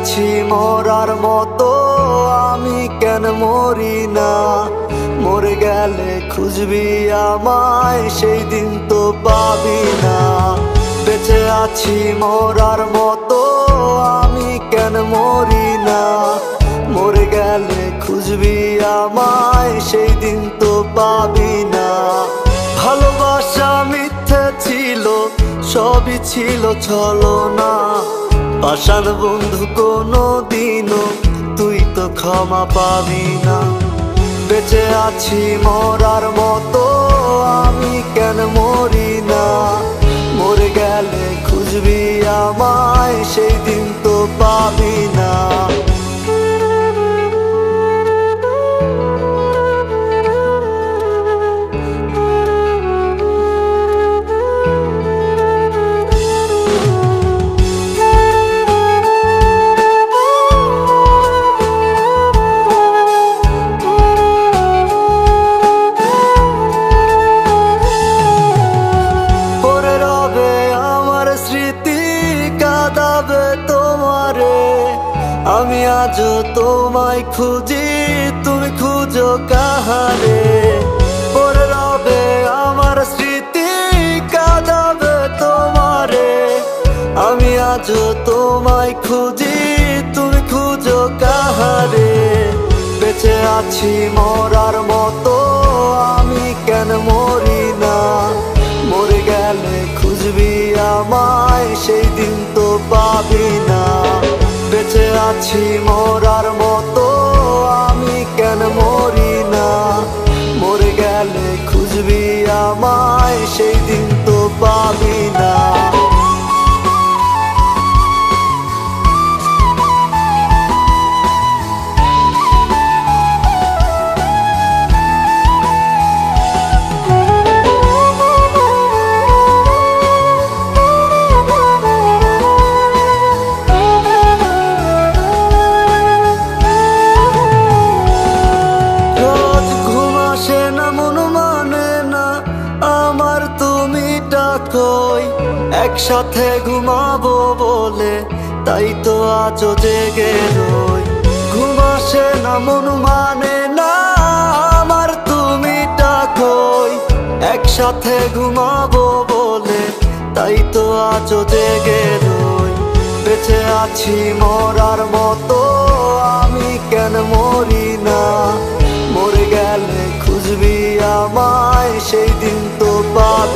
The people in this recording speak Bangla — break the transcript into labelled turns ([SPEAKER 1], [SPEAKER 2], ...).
[SPEAKER 1] আছি মরার মতো, আমি কেন মরি না? মরে গেলে খুঁজবি আমায়, সেই দিন তো পাবি না। বেঁচে আছি মরার মতো, আমি কেন মরি না? মরে গেলে খুঁজবি আমায়, সেই দিন তো পাবি না। ভালোবাসা মিথ্যে ছিল, সবই ছিল ছলনা। পাষাণ বন্ধু কোনো দিনও তুই তো ক্ষমা পাবি না। বেঁচে আছি মরার মতো, আমি কেন মরি না? মরে গেলে খুঁজবি আমায়, সেই দিন তো পাবি না। আমি আজও তোমায় খুঁজি, তুমি খুঁজো কাহারে? পড়ে রবে আমার স্মৃতি, কাঁদাবে তোমারে। আমি আজও তোমায় খুঁজি, তুমি খুঁজো কাহারে? বেঁচে আছি মরার মতো, আমি কেন মরি না? মরে গেলে খুঁজবি আমায়, সেই দিন তো পাবি না। বেঁচে আছি মরার মতো, আমি কেন মরি না? মরে গেলে খুঁজবি আমায়, সেই দিন তো পাবি না। একসাথে ঘুমাবো বলে তাই তো আজও জেগে রই। ঘুম আসে না, মন মানে না আমার, তুমি ডাকোই। একসাথে ঘুমাবো বলে তাই তো আজও জেগে রই। বেঁচে আছি মরার মতো, আমি কেন মরি না? মরে গেলে খুঁজবি আমায়, সেই দিন তো পাবি